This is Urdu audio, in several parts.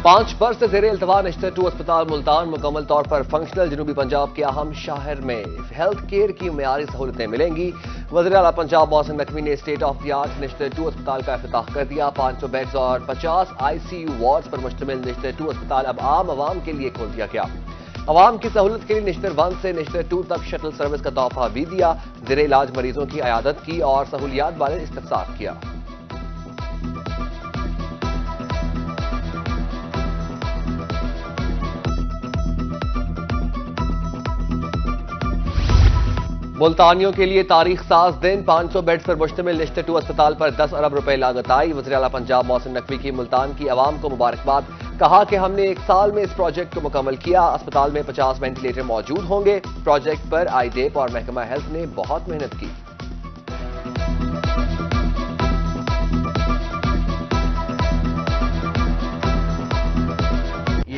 5 برس سے زیر التوا نشتر 2 اسپتال ملتان مکمل طور پر فنکشنل. جنوبی پنجاب کے اہم شہر میں ہیلتھ کیئر کی معیاری سہولتیں ملیں گی. وزیر اعلیٰ پنجاب محسن نقوی نے اسٹیٹ آف دی آرٹ نشتر 2 اسپتال کا افتتاح کر دیا. 500 بیڈز اور 50 ICU وارڈز پر مشتمل نشتر 2 اسپتال اب عوام کے لیے کھول دیا گیا. عوام کی سہولت کے لیے نشتر 1 سے نشتر 2 تک شٹل سروس کا تحفہ بھی دیا. زیر علاج مریضوں کی عیادت کی اور سہولیات بارے استفسار کیا. ملتانیوں کے لیے تاریخ ساز دن. 500 بیڈز پر مشتمل نشتر 2 اسپتال پر 10 ارب روپے لاگت آئی. وزیر اعلیٰ پنجاب محسن نقوی کی ملتان کی عوام کو مبارکباد. کہا کہ ہم نے 1 سال میں اس پروجیکٹ کو مکمل کیا. اسپتال میں 50 وینٹیلیٹر موجود ہوں گے. پروجیکٹ پر IDEP اور محکمہ ہیلتھ نے بہت محنت کی.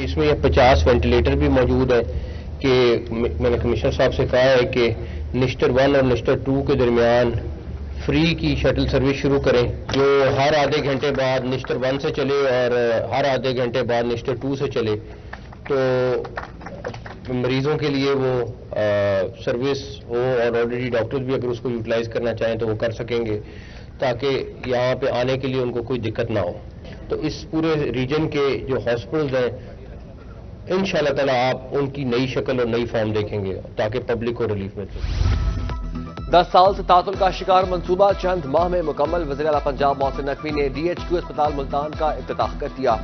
اس میں 50 وینٹیلیٹر بھی موجود ہے کہ میں نے کمشنر صاحب سے کہا ہے کہ نشتر 1 اور نشتر 2 کے درمیان فری کی شٹل سروس شروع کریں جو ہر آدھے گھنٹے بعد نشتر 1 سے چلے اور ہر آدھے گھنٹے بعد نشتر 2 سے چلے. تو مریضوں کے لیے وہ سروس ہو اور آلریڈی ڈاکٹرز بھی اگر اس کو یوٹیلائز کرنا چاہیں تو وہ کر سکیں گے تاکہ یہاں پہ آنے کے لیے ان کو کوئی دقت نہ ہو. تو اس پورے ریجن کے جو ہاسپٹلز ہیں انشاءاللہ تعالیٰ آپ ان کی نئی شکل اور نئی فارم دیکھیں گے تاکہ پبلک کو ریلیف مل سکے. 10 سال سے تعطل کا شکار منصوبہ چند ماہ میں مکمل. وزیر اعلیٰ پنجاب محسن نقوی نے DHQ اسپتال ملتان کا افتتاح کر دیا.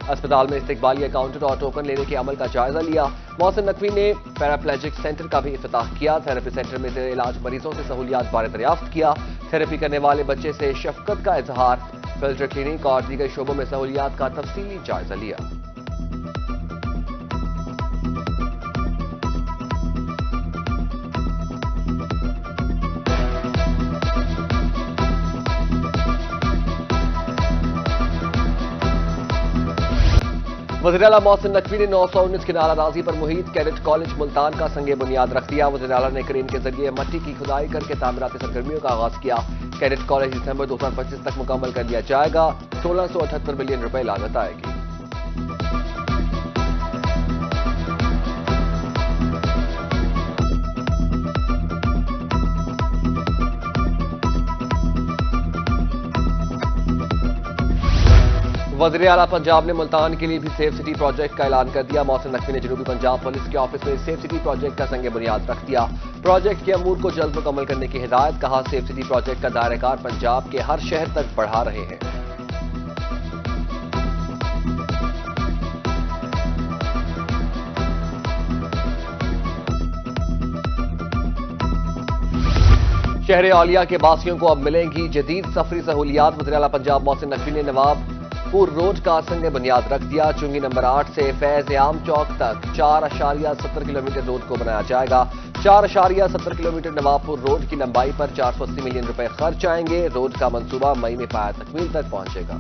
اسپتال میں استقبالیہ کاؤنٹر اور ٹوکن لینے کے عمل کا جائزہ لیا. محسن نقوی نے پیراپلیجک سینٹر کا بھی افتتاح کیا. تھراپی سینٹر میں زیر علاج مریضوں سے سہولیات بارے دریافت کیا. تھراپی کرنے والے بچے سے شفقت کا اظہار. فلٹر کلینک اور دیگر شعبوں میں سہولیات کا تفصیلی جائزہ لیا. وزیر اعلیٰ محسن نقوی نے 919 کنال اراضی پر محیط کیڈٹ کالج ملتان کا سنگ بنیاد رکھ دیا. وزیر اعلیٰ نے کرین کے ذریعے مٹی کی کھدائی کر کے تعمیراتی سرگرمیوں کا آغاز کیا. کیڈٹ کالج دسمبر 2025 تک مکمل کر لیا جائے گا. 1678 ملین روپے لاگت آئے گی. وزیر اعلیٰ پنجاب نے ملتان کے لیے بھی سیف سٹی پروجیکٹ کا اعلان کر دیا. محسن نقوی نے جنوبی پنجاب پولیس کے آفس میں سیف سٹی پروجیکٹ کا سنگ بنیاد رکھ دیا. پروجیکٹ کے امور کو جلد مکمل کرنے کی ہدایت. کہا سیف سٹی پروجیکٹ کا دائرہ کار پنجاب کے ہر شہر تک بڑھا رہے ہیں. شہر اولیاء کے باسیوں کو اب ملیں گی جدید سفری سہولیات. وزیر اعلیٰ پنجاب محسن نقوی نے نواب پور روڈ کا سنگ بنیاد رکھ دیا. چنگی نمبر 8 سے فیض عام چوک تک 4.70 کلومیٹر روڈ کو بنایا جائے گا. 4.70 کلومیٹر نواب پور روڈ کی لمبائی پر 480 ملین روپے خرچ آئیں گے. روڈ کا منصوبہ مئی میں پایہ تکمیل تک پہنچے گا.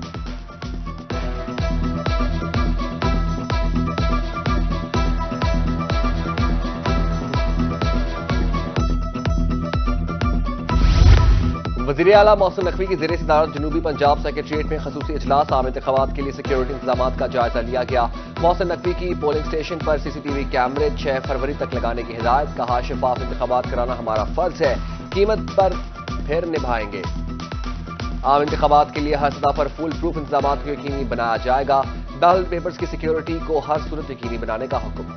وزیر اعلیٰ محسن نقوی کی زیر صدارت جنوبی پنجاب سیکریٹریٹ میں خصوصی اجلاس. عام انتخابات کے لیے سیکیورٹی انتظامات کا جائزہ لیا گیا. محسن نقوی کی پولنگ اسٹیشن پر CCTV کیمرے 6 فروری تک لگانے کی ہدایت. کہا شفاف انتخابات کرانا ہمارا فرض ہے. قیمت پر پھر نبھائیں گے. عام انتخابات کے لیے ہر سطح پر فول پروف انتظامات کو یقینی بنایا جائے گا. بیلٹ پیپرز کی سیکیورٹی کو ہر صورت یقینی بنانے کا حکم.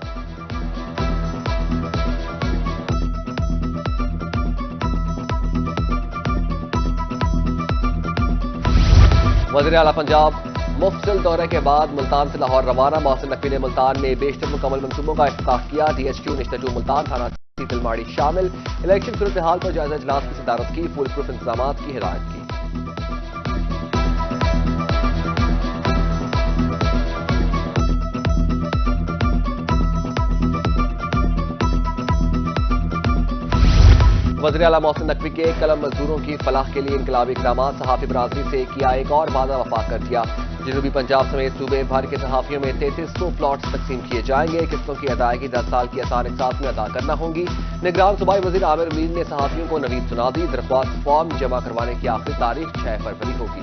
وزیر اعلیٰ پنجاب مفصل دورے کے بعد ملتان سے لاہور روانہ. محسن نقوی نے ملتان میں بیشتر مکمل منصوبوں کا افتتاح کیا. DHQ نشتر 2 ملتان تھانہ تلماڑی شامل. الیکشن صورتحال پر جائزہ اجلاس کی صدارت کی. فول پروف انتظامات کی ہدایت کی. وزیر اعلیٰ محسن نقوی کے قلم مزدوروں کی فلاح کے لیے انقلابی اقدامات. صحافی برادری سے کیا ایک اور وعدہ وفا کر دیا. جنوبی پنجاب سمیت صوبے بھر کے صحافیوں میں 3300 پلاٹس تقسیم کیے جائیں گے. قسطوں کی ادائیگی 10 سال کی آسان اقساط میں ادا کرنا ہوں گی. نگران صوبائی وزیر عامر امین نے صحافیوں کو نوید سنا دی. درخواست فارم جمع کروانے کی آخری تاریخ 6 فروری ہوگی.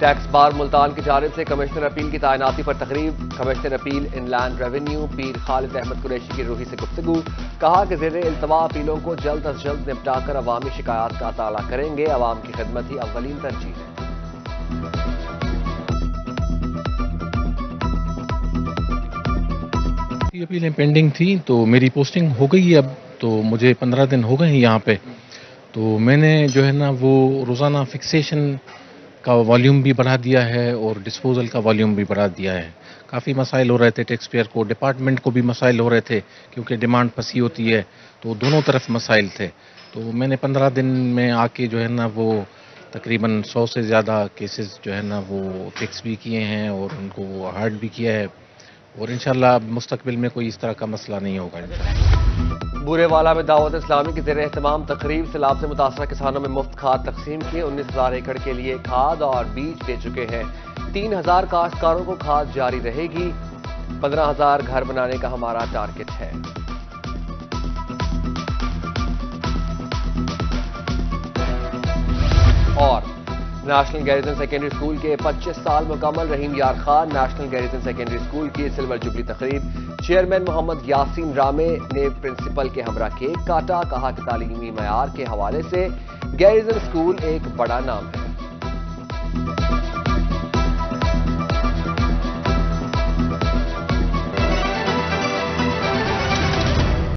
ٹیکس بار ملتان کی جانب سے کمشنر اپیل کی تعیناتی پر تقریب. کمشنر اپیل ان لینڈ ریونیو پیر خالد احمد قریشی کی روحی سے گفتگو. کہا کہ زیر التوا اپیلوں کو جلد از جلد نپٹا کر عوامی شکایات کا اطالعہ کریں گے. عوام کی خدمت ہی اولین ترجیح ہے. یہ اپیلیں پینڈنگ تھیں تو میری پوسٹنگ ہو گئی ہے اب تو مجھے 15 دن ہو گئے ہیں یہاں پہ. تو میں نے جو ہے نا وہ روزانہ فکسیشن کا والیوم بھی بڑھا دیا ہے اور ڈسپوزل کا والیوم بھی بڑھا دیا ہے. کافی مسائل ہو رہے تھے ٹیکس پیئر کو, ڈپارٹمنٹ کو بھی مسائل ہو رہے تھے کیونکہ ڈیمانڈ پھنسی ہوتی ہے تو دونوں طرف مسائل تھے. تو میں نے 15 دن میں آ کے جو ہے نا وہ تقریباً 100 سے زیادہ کیسز جو ہے نا وہ فکس بھی کیے ہیں اور ان کو ہارڈ بھی کیا ہے اور انشاءاللہ مستقبل میں کوئی اس طرح کا مسئلہ نہیں ہوگا انشاءاللہ. بورے والا میں دعوت اسلامی کی زیر اہتمام تقریب. سیلاب سے متاثرہ کسانوں میں مفت کھاد تقسیم کی. 19,000 ایکڑ کے لیے کھاد اور بیج دے چکے ہیں. 3,000 کاشتکاروں کو کھاد جاری رہے گی. 15,000 گھر بنانے کا ہمارا ٹارگٹ ہے. اور نیشنل گیریزن سیکنڈری اسکول کے 25 سال مکمل. رحیم یار Khan national garrison secondary school کی سلور جوبلی تقریب. چیئرمین محمد یاسین رامے نے پرنسپل کے ہمراہ کیک کاٹا. کہا کہ تعلیمی معیار کے حوالے سے گیریزن اسکول ایک بڑا نام ہے.